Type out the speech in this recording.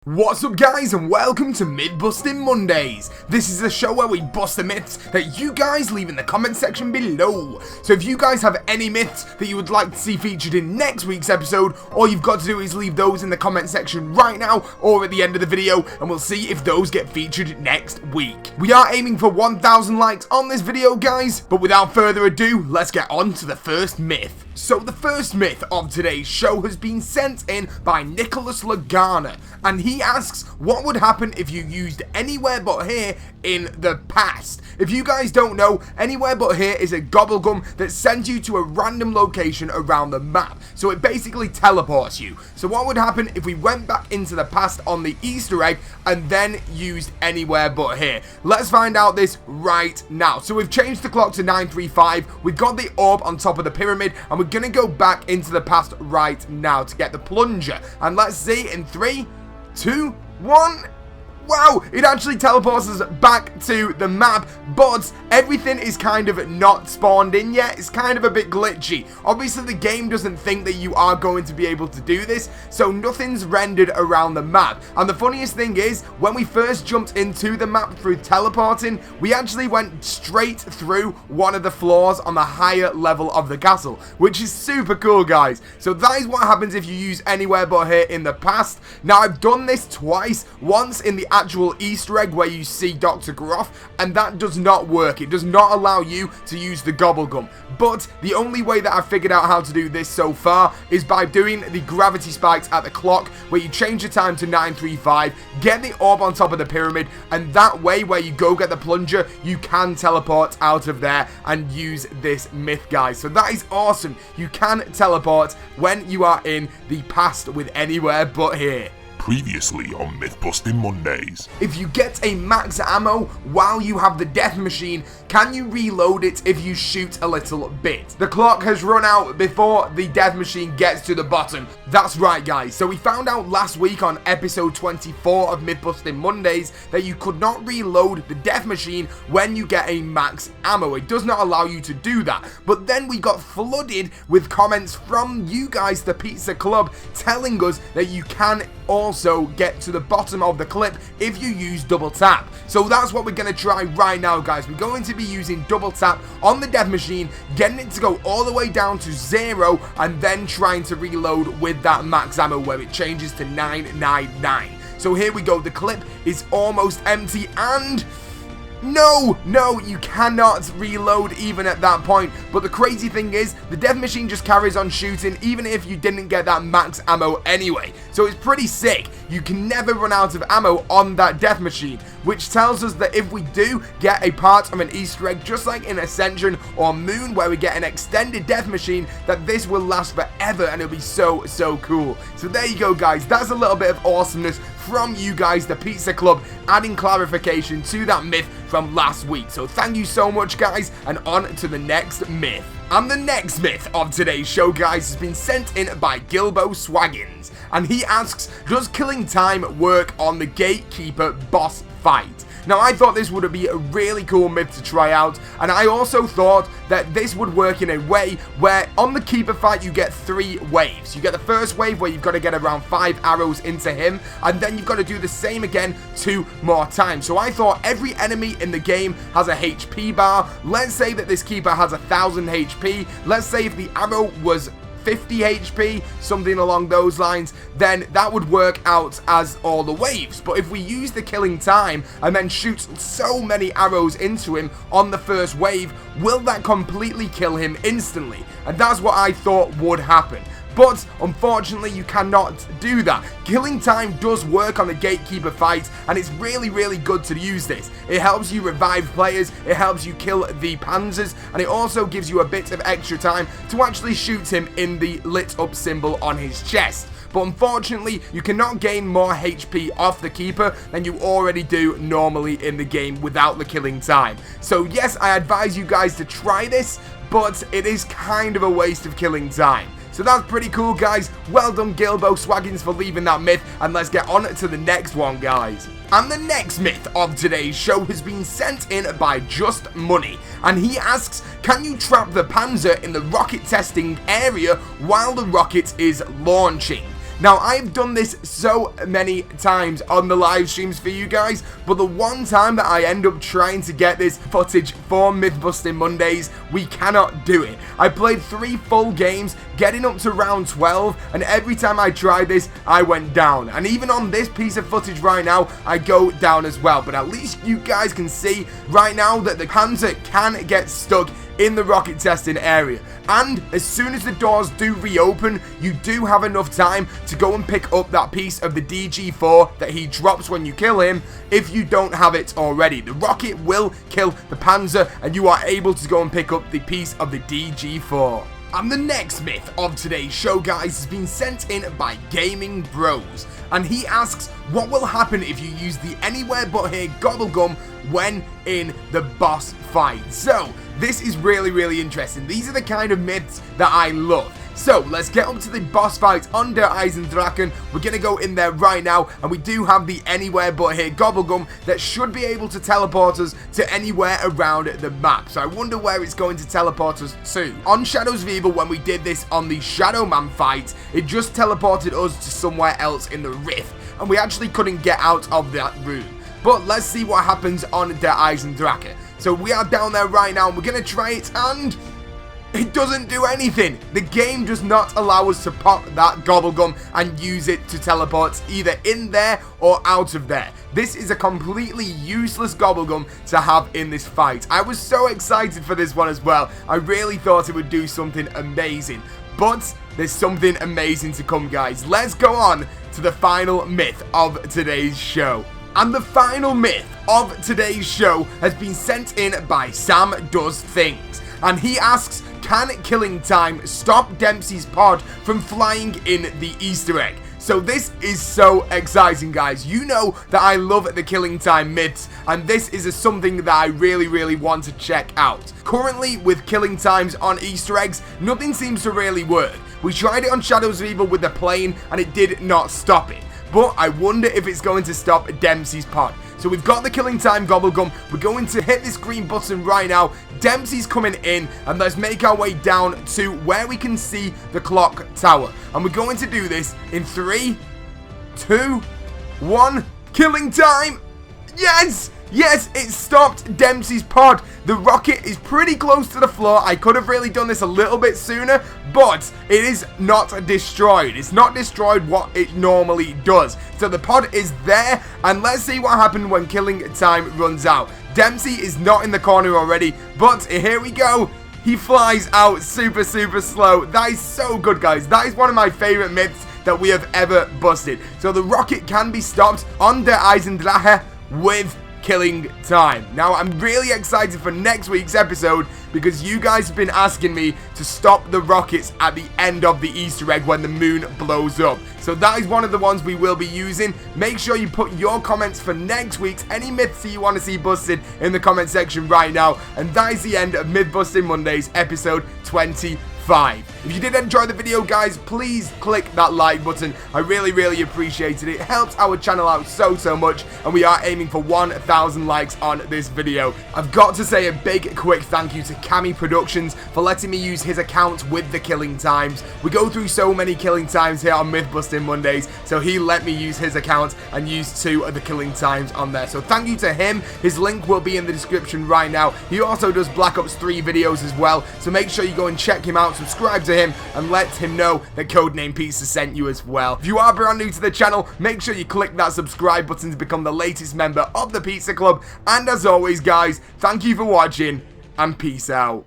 What's up guys and welcome to Myth Busting Mondays. This is the show where we bust the myths that you guys leave in the comment section below. So if you guys have any myths that you would like to see featured in next week's episode, all you've got to do is leave those in the comment section right now or at the end of the video and we'll see if those get featured next week. We are aiming for 1,000 likes on this video guys, but without further ado, let's get on to the first myth. So the first myth of today's show has been sent in by Nicholas Lagana, and he asks what would happen if you used Anywhere But Here in the past. If you guys don't know, Anywhere But Here is a Gobblegum that sends you to a random location around the map, so it basically teleports you. So what would happen if we went back into the past on the Easter egg and then used Anywhere But Here? Let's find out this right now. So we've changed the clock to 9:35, we've got the orb on top of the pyramid, and we're gonna go back into the past right now to get the plunger. And let's see in 3, 2, 1. Wow, it actually teleports us back to the map, but everything is kind of not spawned in yet. It's kind of a bit glitchy. Obviously, the game doesn't think that you are going to be able to do this, so nothing's rendered around the map. And the funniest thing is, when we first jumped into the map through teleporting, we actually went straight through one of the floors on the higher level of the castle, which is super cool, guys. So that is what happens if you use Anywhere But Here in the past. Now, I've done this twice, once in the actual Easter egg where you see Dr. Groff, and that does not work. It does not allow you to use the Gobblegum. But the only way that I've figured out how to do this so far is by doing the gravity spikes at the clock, where you change the time to 9:35, get the orb on top of the pyramid, and that way where you go get the plunger, you can teleport out of there and use this myth, guys. So that is awesome. You can teleport when you are in the past with Anywhere But Here. Previously on Myth Busting Mondays. If you get a max ammo while you have the death machine, can you reload it if you shoot a little bit? The clock has run out before the death machine gets to the bottom. That's right, guys. So we found out last week on episode 24 of Myth Busting Mondays that you could not reload the death machine when you get a max ammo. It does not allow you to do that. But then we got flooded with comments from you guys, the Pizza Club, telling us that you can also get to the bottom of the clip if you use double tap. So that's what we're going to try right now, guys. We're going to be using double tap on the death machine, getting it to go all the way down to 0, and then trying to reload with that max ammo where it changes to 999. So here we go. The clip is almost empty, and no, you cannot reload even at that point. But the crazy thing is, the death machine just carries on shooting even if you didn't get that max ammo anyway. So it's pretty sick. You can never run out of ammo on that death machine, which tells us that if we do get a part of an Easter egg, just like in Ascension or Moon, where we get an extended death machine, that this will last forever and it'll be so cool. So there you go, guys. That's a little bit of awesomeness from you guys, the Pizza Club, adding clarification to that myth from last week. So thank you so much, guys, and on to the next myth. And the next myth of today's show, guys, has been sent in by Gilbo Swaggins, and he asks, does killing time work on the Gatekeeper boss fight? Now, I thought this would be a really cool myth to try out, and I also thought that this would work in a way where on the Keeper fight you get 3 waves. You get the first wave where you've got to get around 5 arrows into him, and then you've got to do the same again 2 more times. So I thought every enemy in the game has a HP bar. Let's say that this Keeper has 1,000 HP. Let's say if the arrow was 50 HP, something along those lines, then that would work out as all the waves. But if we use the killing time and then shoot so many arrows into him on the first wave, will that completely kill him instantly? And that's what I thought would happen. But unfortunately, you cannot do that. Killing time does work on the Gatekeeper fight, and it's really good to use this. It helps you revive players, it helps you kill the Panzers, and it also gives you a bit of extra time to actually shoot him in the lit up symbol on his chest. But unfortunately, you cannot gain more HP off the Keeper than you already do normally in the game without the killing time. So yes, I advise you guys to try this, but it is kind of a waste of killing time. So that's pretty cool, guys. Well done, Gilbo Swaggins, for leaving that myth, and let's get on to the next one, guys. And the next myth of today's show has been sent in by Just Money, and he asks, can you trap the Panzer in the rocket testing area while the rocket is launching? Now, I've done this so many times on the live streams for you guys, but the one time that I end up trying to get this footage for Myth-busting Mondays, we cannot do it. I played 3 full games, getting up to round 12, and every time I tried this, I went down. And even on this piece of footage right now, I go down as well. But at least you guys can see right now that the Panzer can get stuck in the rocket testing area, and as soon as the doors do reopen, you do have enough time to go and pick up that piece of the DG4 that he drops when you kill him if you don't have it already. The rocket will kill the Panzer and you are able to go and pick up the piece of the DG4. And the next myth of today's show, guys, has been sent in by Gaming Bros, and he asks, what will happen if you use the Anywhere But Here Gobblegum when in the boss fight? So, this is really interesting. These are the kind of myths that I love. So, let's get up to the boss fight on Der Eisendrachen. We're going to go in there right now, and we do have the Anywhere But Here Gobblegum that should be able to teleport us to anywhere around the map. So, I wonder where it's going to teleport us to. On Shadows of Evil, when we did this on the Shadow Man fight, it just teleported us to somewhere else in the Rift, and we actually couldn't get out of that room. But let's see what happens on Der Eisendrache. So, we are down there right now, and we're going to try it, and it doesn't do anything. The game does not allow us to pop that Gobblegum and use it to teleport either in there or out of there. This is a completely useless Gobblegum to have in this fight. I was so excited for this one as well. I really thought it would do something amazing. But there's something amazing to come, guys. Let's go on to the final myth of today's show. And the final myth of today's show has been sent in by Sam Does Things. And he asks, can killing time stop Dempsey's pod from flying in the Easter egg? So this is so exciting, guys. You know that I love the killing time myths, and this is something that I really want to check out. Currently, with killing times on Easter eggs, nothing seems to really work. We tried it on Shadows of Evil with the plane, and it did not stop it. But I wonder if it's going to stop Dempsey's pod. So we've got the killing time Gobblegum. We're going to hit this green button right now. Dempsey's coming in, and let's make our way down to where we can see the clock tower. And we're going to do this in 3, 2, 1. Killing time! Yes! Yes, it stopped Dempsey's pod. The rocket is pretty close to the floor. I could have really done this a little bit sooner, but it is not destroyed. It's not destroyed what it normally does. So the pod is there, and let's see what happened when killing time runs out. Dempsey is not in the corner already, but here we go. He flies out super slow. That is so good, guys. That is one of my favorite myths that we have ever busted. So the rocket can be stopped on Der Eisendrache with killing time. Now, I'm really excited for next week's episode because you guys have been asking me to stop the rockets at the end of the Easter egg when the moon blows up. So that is one of the ones we will be using. Make sure you put your comments for next week's, any myths that you want to see busted, in the comment section right now. And that is the end of Myth Busting Mondays, episode 25. If you did enjoy the video, guys, please click that like button. I really appreciate it. It helps our channel out so much, and we are aiming for 1,000 likes on this video. I've got to say a big quick thank you to Cammy Productions for letting me use his account with the killing times. We go through so many killing times here on Myth Busting Mondays, so he let me use his account and use 2 of the killing times on there. So thank you to him. His link will be in the description right now. He also does Black Ops 3 videos as well, so make sure you go and check him out, subscribe to him, and let him know that CodeNamePizza sent you as well. If you are brand new to the channel, make sure you click that subscribe button to become the latest member of the Pizza Club. And as always, guys, thank you for watching, and peace out.